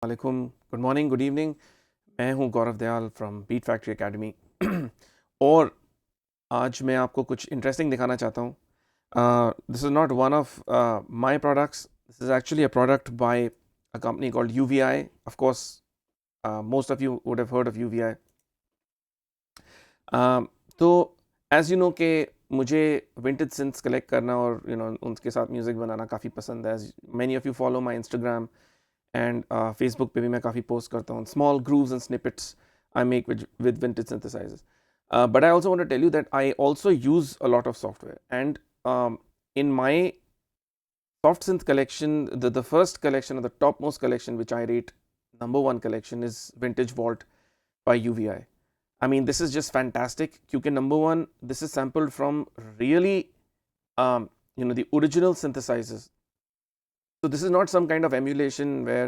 वालेकुम, good morning, good evening. मैं हूं Gaurav Dayal from beat factory academy और आज मैं आपको कुछ इंटरेस्टिंग दिखाना चाहता हूं। This is not one of my products, this is actually a product by a company called UVI। Of course most of you would have heard of UVI। तो as you know कि मुझे vintage सिंथ्स collect करना और उनके साथ music बनाना काफ़ी पसंद है। As many of you follow my Instagram and Facebook पे भी मैं काफ़ी पोस्ट करता हूँ small grooves and snippets I make with vintage synthesizers. But I also want to tell you that I also use a lot of software, and in my soft synth collection, the first collection or the topmost collection which I rate #1 collection is Vintage Vault by UVI. I mean, this is just fantastic. Because #1, this is sampled from really the original synthesizers. So this is not some kind of emulation where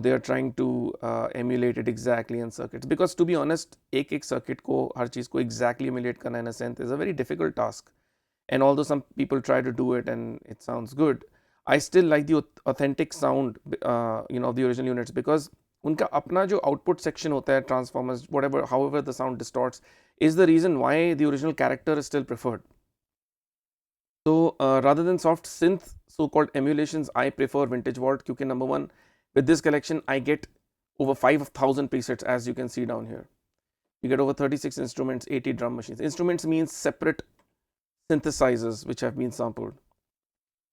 they are trying to emulate it exactly in circuits, because to be honest, एक circuit को हर चीज़ को exactly emulate करना in a synth is a very difficult task. And although some people try to do it and it sounds good, I still like the authentic sound of the original units, because उनका अपना जो output section होता है, transformers, whatever, however the sound distorts, is the reason why the original character is still preferred. So rather than soft synth so-called emulations, I prefer Vintage Vault because #1, with this collection I get over 5,000 presets, as you can see down here. You get over 36 instruments, 80 drum machines. Instruments means separate synthesizers which have been sampled,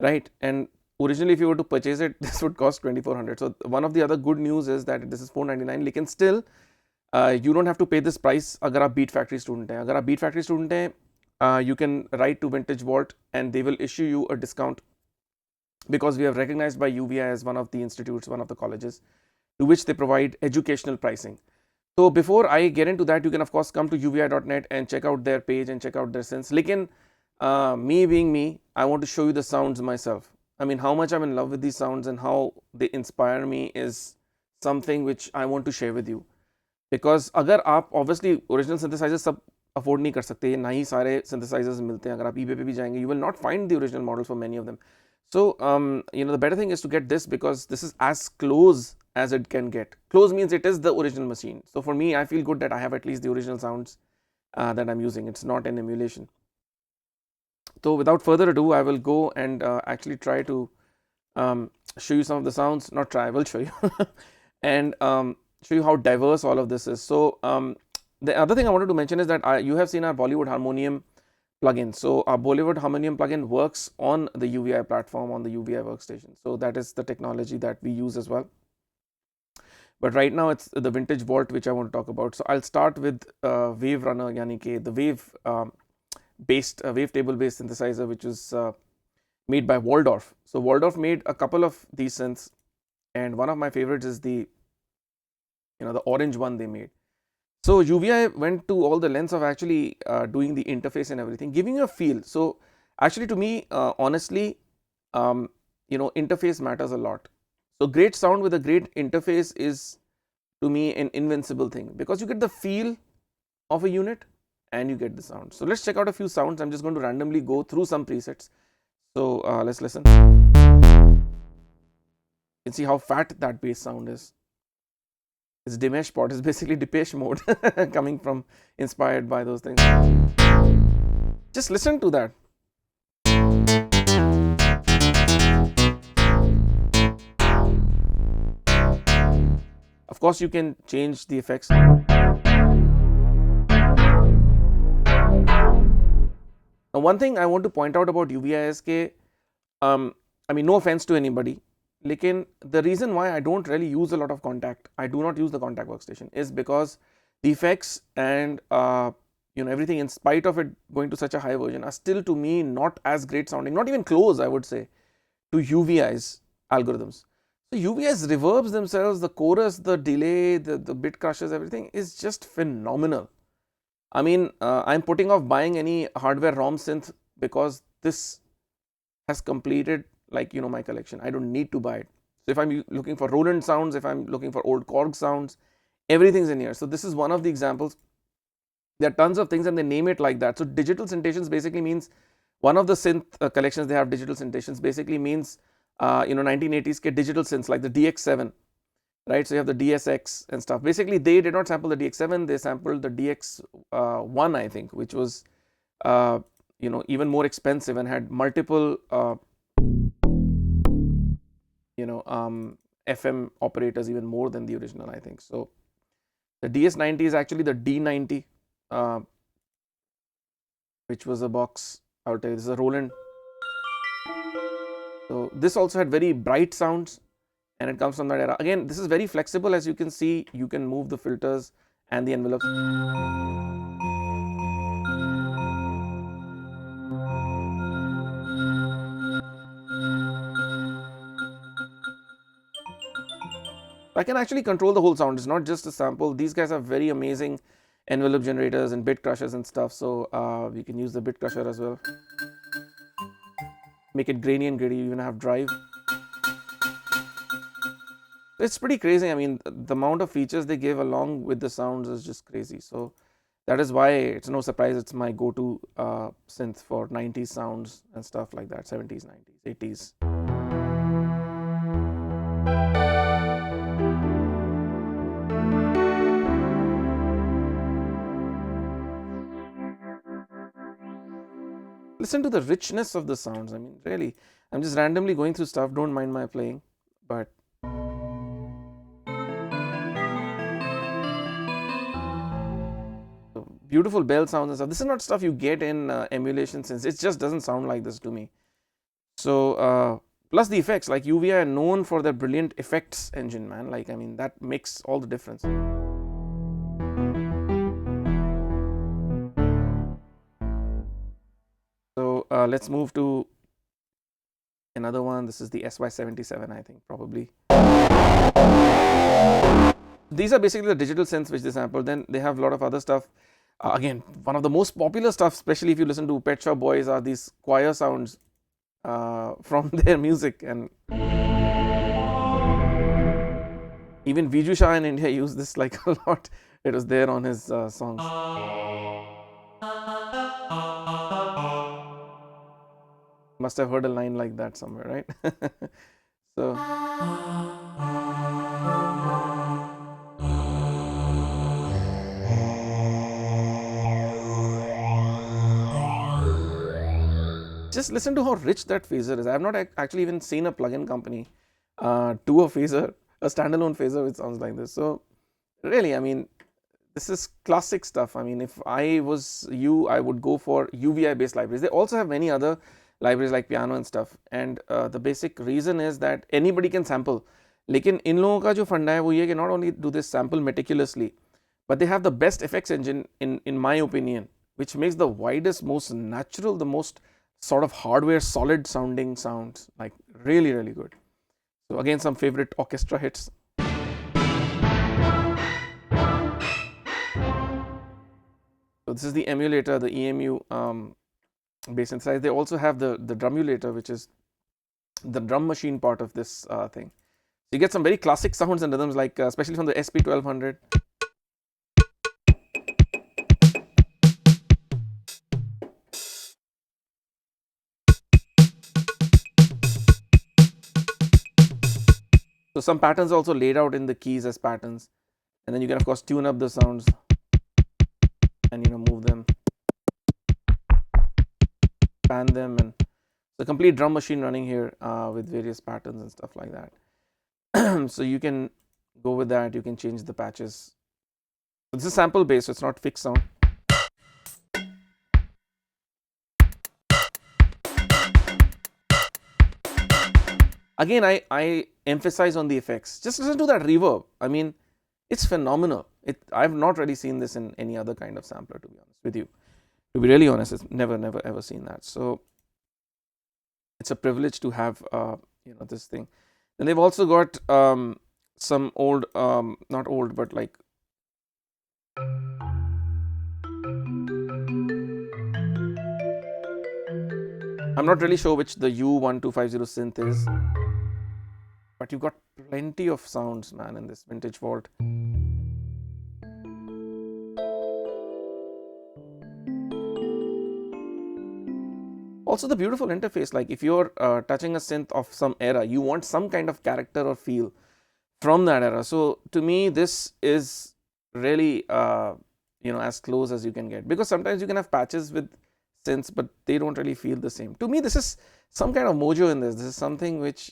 right? And originally if you were to purchase it, this would cost 2,400. So one of the other good news is that this is 499, लेकिन still you don't have to pay this price अगर आप Beatfactory student हैं. अगर आप Beatfactory student हैं, you can write to Vintage Vault and they will issue you a discount, because we are recognized by UVI as one of the institutes, one of the colleges to which they provide educational pricing. So before I get into that, you can of course come to uvi.net and check out their page and check out their synths. Lekin me being me, I want to show you the sounds myself. I mean, how much I'm in love with these sounds and how they inspire me is something which I want to share with you. Because अगर आप obviously original synthesizers सब afford नहीं कर सकते, ना ही सारे synthesizers मिलते हैं. अगर आप eBay पे भी जाएंगे, you will not find the original models for many of them. So the better thing is to get this, because this is as close as it can get. Close means it is the original machine. So for me, I feel good that I have at least the original sounds that I'm using. It's not an emulation. So without further ado, I will go and actually try to show you some of the sounds. Not try, I will show you. And show you how diverse all of this is. So the other thing I wanted to mention is that you have seen our Bollywood Harmonium plugin. So our Bollywood Harmonium plugin works on the UVI platform, on the UVI workstation. So that is the technology that we use as well. But right now it's the Vintage Vault which I want to talk about. So I'll start with Wave Runner, yani ke the Wave based wavetable based synthesizer, which is made by Waldorf. So Waldorf made a couple of these synths, and one of my favorites is the orange one they made. So UVI went to all the lengths of actually doing the interface and everything, giving you a feel. So actually, to me, honestly, interface matters a lot. So great sound with a great interface is, to me, an invincible thing, because you get the feel of a unit and you get the sound. So let's check out a few sounds. I'm just going to randomly go through some presets. So let's listen. You can see how fat that bass sound is. It's Dimesh Pot. It's basically Depeche Mode coming from, inspired by those things. Just listen to that. Of course, you can change the effects. Now, one thing I want to point out about UVI is that, I mean, no offense to anybody, lekin the reason why I don't really use a lot of Contact, I do not use the Contact workstation, is because the effects and everything, in spite of it going to such a high version, are still to me not as great sounding, not even close, I would say, to UVI's algorithms. So UVI's reverbs themselves, the chorus, the delay, the bit crushes, everything is just phenomenal. I mean, I'm putting off buying any hardware ROM synth because this has completed my collection. I don't need to buy it. So if I'm looking for Roland sounds, if I'm looking for old Korg sounds, everything's in here. So this is one of the examples. There are tons of things and they name it like that. So digital syntations basically means, one of the synth collections they have digital syntations basically means 1980s ke digital synths like the DX7. right? So you have the DSX and stuff. Basically, they did not sample the DX7, they sampled the DX1, I think, which was even more expensive and had multiple FM operators, even more than the original, I think. So the DS90 is actually the D90, which was a box. I'll tell you, this is a Roland. So this also had very bright sounds, and it comes from that era. Again, this is very flexible, as you can see. You can move the filters and the envelopes. I can actually control the whole sound. It's not just a sample. These guys have very amazing envelope generators and bit crushers and stuff. So we can use the bit crusher as well. Make it grainy and gritty. You even have drive. It's pretty crazy. I mean, the amount of features they give along with the sounds is just crazy. So that is why it's no surprise it's my go-to synth for 90s sounds and stuff like that, 70s, 90s, 80s. Listen to the richness of the sounds. I mean, really, I'm just randomly going through stuff. Don't mind my playing, but beautiful bell sounds and stuff. This is not stuff you get in emulation synths. It just doesn't sound like this to me. So plus the effects, like UVI are known for their brilliant effects engine, man. Like, I mean, that makes all the difference. So let's move to another one. This is the SY77, I think, probably. These are basically the digital synths which they sample. Then they have a lot of other stuff. Again, one of the most popular stuff, especially if you listen to Pet Shop Boys, are these choir sounds from their music. And even Viju Shah in India used this like a lot. It was there on his songs. Must have heard a line like that somewhere, right? So just listen to how rich that phaser is. I have not actually even seen a plugin company do a phaser, a standalone phaser which sounds like this. So really, I mean, this is classic stuff. I mean, if I was you, I would go for UVI based libraries. They also have many other libraries like piano and stuff, and the basic reason is that anybody can sample. लेकिन इन लोगों का जो फंडा है वो ये कि not only do they sample meticulously, but they have the best effects engine in my opinion, which makes the widest, most natural, the most sort of hardware solid sounding sounds, like really, really good. So again, some favorite orchestra hits. So this is the emulator, the EMU bass synthesizer. They also have the drumulator, which is the drum machine part of this thing. So you get some very classic sounds and rhythms, like especially from the SP1200. So some patterns are also laid out in the keys as patterns, and then you can of course tune up the sounds and move them, pan them, and the complete drum machine running here with various patterns and stuff like that. So you can go with that. You can change the patches. So this is sample based, so it's not fixed sound. Again, I emphasize on the effects. Just listen to that reverb. I mean, it's phenomenal. I've not really seen this in any other kind of sampler, to be honest with you. To be really honest, it's never ever seen that. So it's a privilege to have this thing. Then they've also got some old, not old, but like I'm not really sure which the U1250 synth is, but you've got plenty of sounds, man, in this vintage vault. Also the beautiful interface, like if you're touching a synth of some era, you want some kind of character or feel from that era. So to me, this is really as close as you can get, because sometimes you can have patches with synths, but they don't really feel the same. To me, this is some kind of mojo in this. This is something which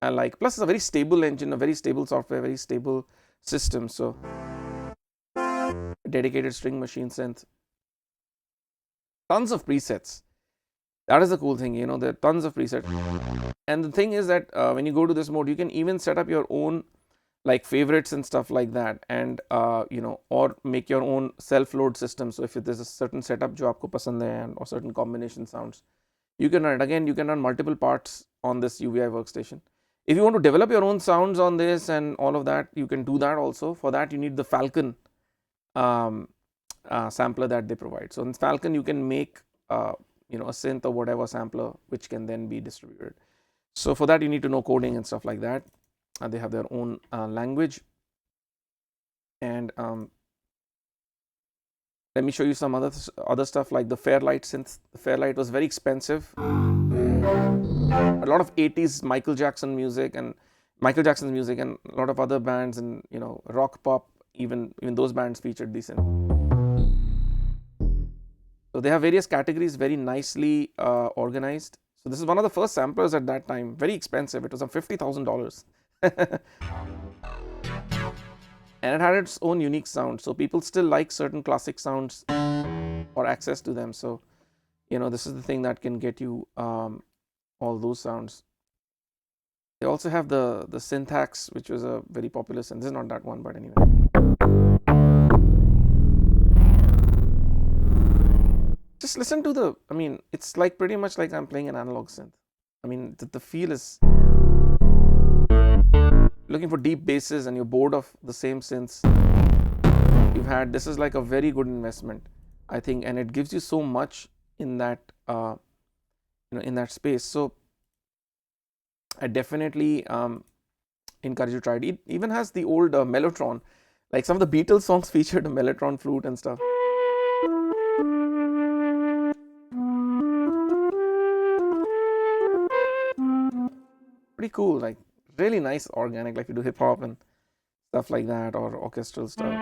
I like. Plus, it's a very stable engine, a very stable software, very stable system. So dedicated string machine synth, tons of presets. That is the cool thing, there are tons of presets. And the thing is that when you go to this mode, you can even set up your own like favorites and stuff like that, and or make your own self-load system. So if there's a certain setup jo aapko pasand hai, or certain combination sounds, you can run it. Again, you can run multiple parts on this UVI workstation. If you want to develop your own sounds on this and all of that, you can do that also. For that, you need the Falcon sampler that they provide. So in Falcon, you can make a synth or whatever sampler, which can then be distributed. So for that, you need to know coding and stuff like that. They have their own language. And let me show you some other stuff like the Fairlight synth. The Fairlight was very expensive. A lot of 80s Michael Jackson's music and a lot of other bands, and rock pop, even those bands featured these synths. So they have various categories, very nicely organized. So this is one of the first samplers at that time, very expensive. It was $50,000. And it had its own unique sound. So people still like certain classic sounds or access to them. So, this is the thing that can get you all those sounds. They also have the Syntax, which was a very popular synth. This is not that one, but anyway. Just listen to it's like pretty much like I'm playing an analog synth. The feel is, looking for deep basses and you're bored of the same synths you've had, this is like a very good investment, I think, and it gives you so much in that in that space. So I definitely encourage you to try it. It even has the old mellotron, like some of the Beatles songs featured a mellotron flute and stuff. Pretty cool, like really nice organic, like you do hip hop and stuff like that, or orchestral stuff.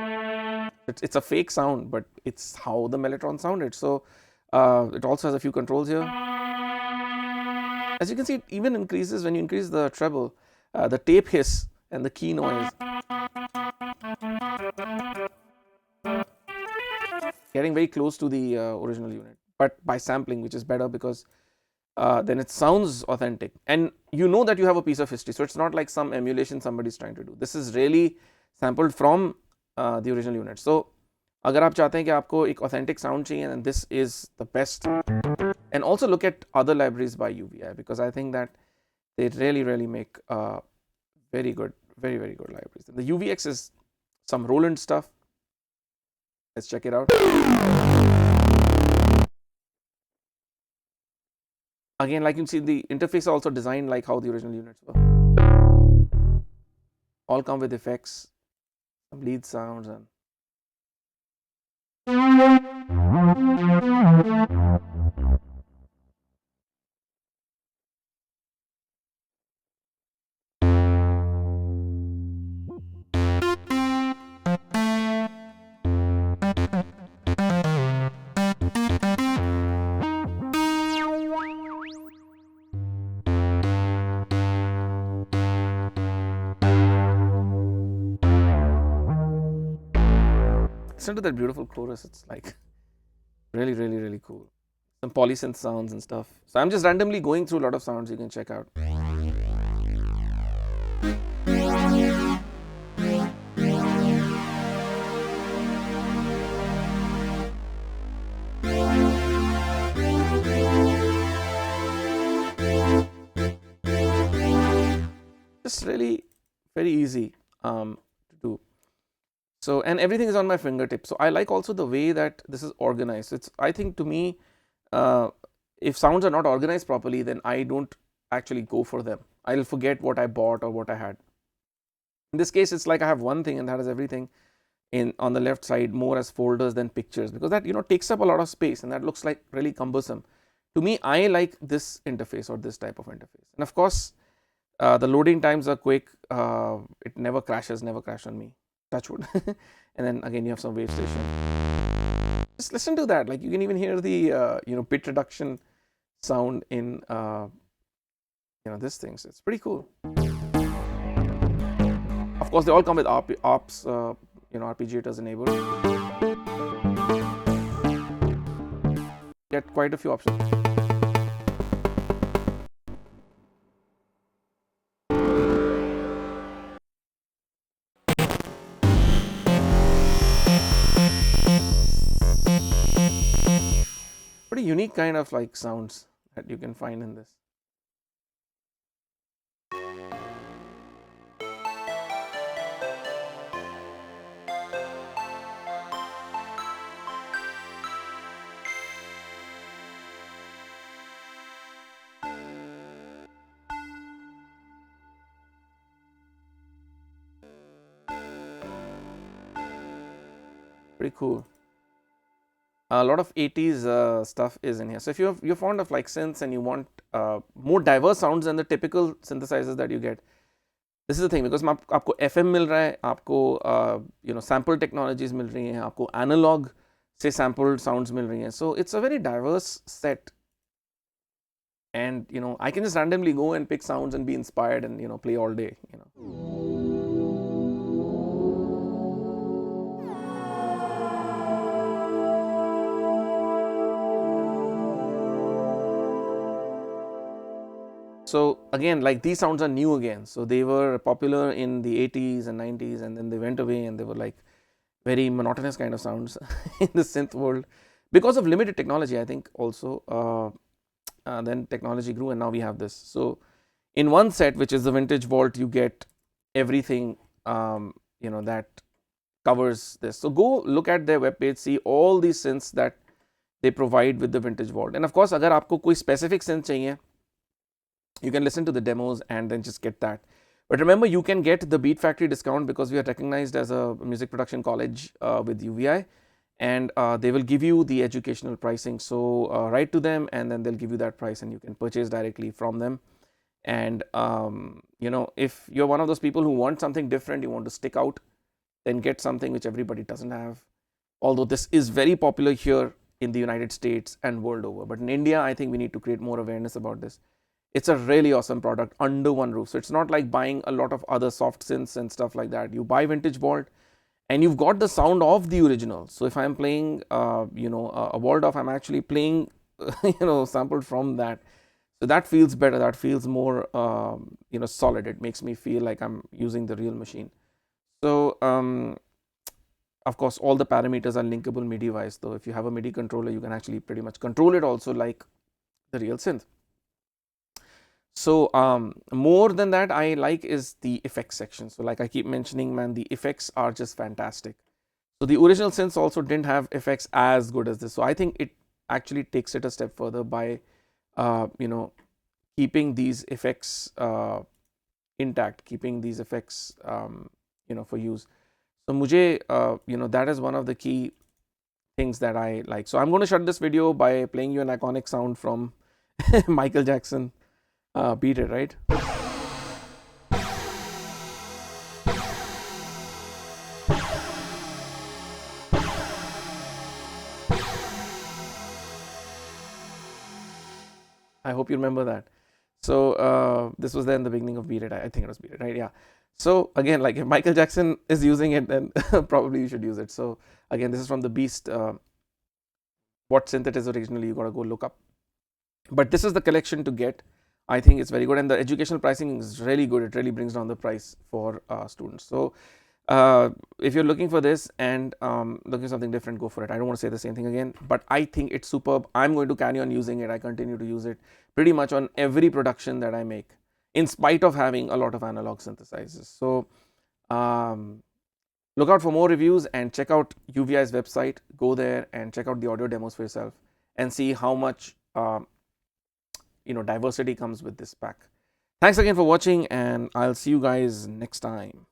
It's a fake sound, but it's how the mellotron sounded. So it also has a few controls here. As you can see, it even increases when you increase the treble, the tape hiss and the key noise. Getting very close to the original unit, but by sampling, which is better because then it sounds authentic, and that you have a piece of history. So it's not like some emulation somebody's trying to do. This is really sampled from the original unit. So अगर आप चाहते हैं कि आपको एक authentic sound चाहिए, then this is the best. And also look at other libraries by UVI, because I think that they really make very good, very good libraries. The UVX is some Roland stuff. Let's check it out. Again, like you can see, the interface is also designed like how the original units were. All come with effects, some lead sounds, and listen to that beautiful chorus. It's like really cool. Some polysynth sounds and stuff. So I'm just randomly going through a lot of sounds you can check out. Just really very easy to do. So, and everything is on my fingertips. So I like also the way that this is organized. It's, I think, to me, if sounds are not organized properly, then I don't actually go for them. I'll forget what I bought or what I had. In this case, it's like I have one thing and that is everything on the left side, more as folders than pictures, because that takes up a lot of space and that looks like really cumbersome. To me, I like this interface or this type of interface. And of course, the loading times are quick. It never crashed on me. Touch wood. And then again, you have some wave station. Just listen to that. Like you can even hear the bit reduction sound in this thing. So it's pretty cool. Of course, they all come with ops, arpeggiators enabled. Get quite a few options. Pretty unique kind of like sounds that you can find in this. Pretty cool. A lot of 80s stuff is in here. So if you're fond of like synths and you want more diverse sounds than the typical synthesizers that you get, this is the thing, because आपको FM मिल रहा है, आपको sample technologies मिल रही हैं, आपको analog से sampled sounds मिल रही हैं. So it's a very diverse set, and I can just randomly go and pick sounds and be inspired and play all day. So again, like these sounds are new again. So they were popular in the 80s and 90s, and then they went away, and they were like very monotonous kind of sounds in the synth world because of limited technology, I think also. Then technology grew, and now we have this. So in one set, which is the Vintage Vault, you get everything that covers this. So go look at their webpage, see all these synths that they provide with the Vintage Vault. And of course, अगर आपको कोई specific synth चाहिए, you can listen to the demos and then just get that. But remember, you can get the Beatfactory discount because we are recognized as a music production college with UVI, and they will give you the educational pricing. So write to them, and then they'll give you that price, and you can purchase directly from them. And if you're one of those people who want something different, you want to stick out, then get something which everybody doesn't have. Although this is very popular here in the United States and world over, but in India, I think we need to create more awareness about this. It's a really awesome product under one roof. So it's not like buying a lot of other soft synths and stuff like that. You buy Vintage Vault, and you've got the sound of the original. So if I'm playing, a Waldorf, I'm actually playing, sampled from that. So that feels better. That feels more, solid. It makes me feel like I'm using the real machine. So, of course, all the parameters are linkable MIDI-wise. Though if you have a MIDI controller, you can actually pretty much control it also like the real synth. So more than that, I like is the effects section. So like I keep mentioning, man, the effects are just fantastic. So the original synths also didn't have effects as good as this. So I think it actually takes it a step further by keeping these effects intact, keeping these effects for use. So mujhe that is one of the key things that I like. So I'm going to shut this video by playing you an iconic sound from Michael Jackson. Beat It, right? I hope you remember that. So this was there in the beginning of Beat It. I think it was Beat It, right? Yeah. So again, like if Michael Jackson is using it, then probably you should use it. So again, this is from the Beast. What synth it is originally, you got to go look up. But this is the collection to get. I think it's very good, and the educational pricing is really good. It really brings down the price for students. So if you're looking for this and looking for something different, go for it. I don't want to say the same thing again, but I think it's superb. I'm going to carry on using it. I continue to use it pretty much on every production that I make, in spite of having a lot of analog synthesizers. So look out for more reviews and check out UVI's website. Go there and check out the audio demos for yourself and see how much diversity comes with this pack. Thanks again for watching, and I'll see you guys next time.